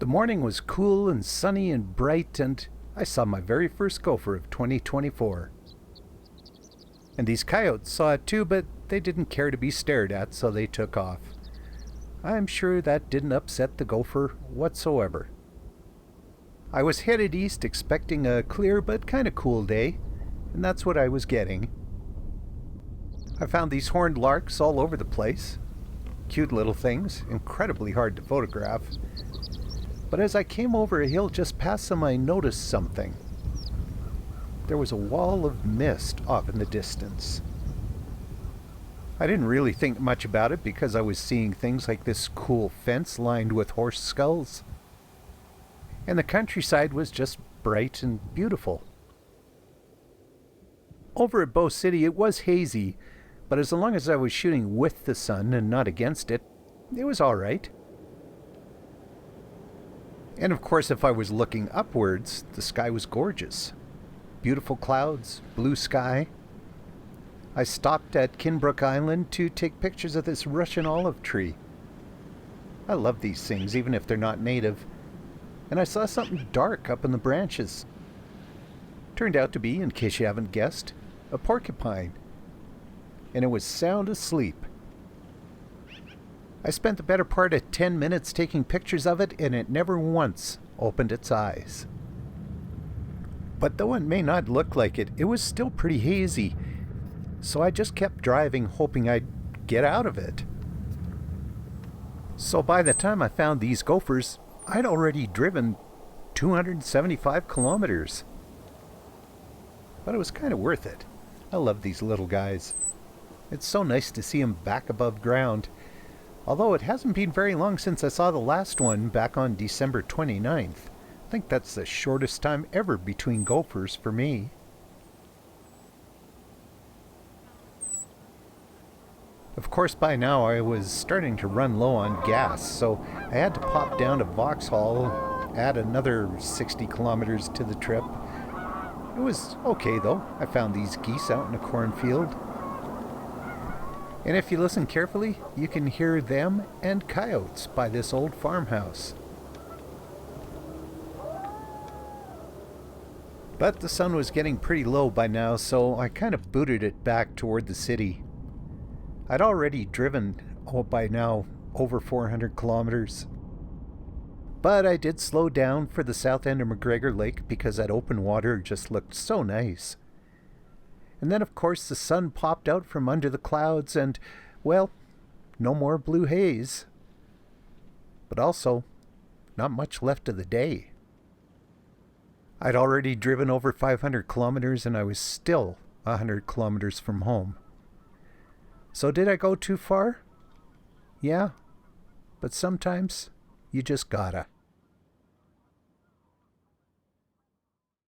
The morning was cool and sunny and bright, and I saw my very first gopher of 2024. And these coyotes saw it too, but they didn't care to be stared at, so they took off. I'm sure that didn't upset the gopher whatsoever. I was headed east expecting a clear but kind of cool day, and that's what I was getting. I found these horned larks all over the place. Cute little things, incredibly hard to photograph. But as I came over a hill just past them, I noticed something. There was a wall of mist off in the distance. I didn't really think much about it because I was seeing things like this cool fence lined with horse skulls. And the countryside was just bright and beautiful. Over at Bow City it was hazy, but as long as I was shooting with the sun and not against it, it was all right. And of course, if I was looking upwards, the sky was gorgeous. Beautiful clouds, blue sky. I stopped at Kinbrook Island to take pictures of this Russian olive tree. I love these things, even if they're not native. And I saw something dark up in the branches. Turned out to be, in case you haven't guessed, a porcupine. And it was sound asleep. I spent the better part of 10 minutes taking pictures of it, and it never once opened its eyes. But though it may not look like it, it was still pretty hazy, so I just kept driving, hoping I'd get out of it. So by the time I found these gophers, I'd already driven 275 kilometers. But it was kind of worth it. I love these little guys. It's so nice to see them back above ground. Although it hasn't been very long since I saw the last one back on December 29th. I think that's the shortest time ever between gophers for me. Of course, by now I was starting to run low on gas, so I had to pop down to Vauxhall, add another 60 kilometers to the trip. It was okay though. I found these geese out in a cornfield. And if you listen carefully, you can hear them and coyotes by this old farmhouse. But the sun was getting pretty low by now, so I kind of booted it back toward the city. I'd already driven, by now, over 400 kilometers. But I did slow down for the south end of McGregor Lake because that open water just looked so nice. And then, of course, the sun popped out from under the clouds and, well, no more blue haze. But also, not much left of the day. I'd already driven over 500 kilometers and I was still 100 kilometers from home. So did I go too far? Yeah, but sometimes you just gotta.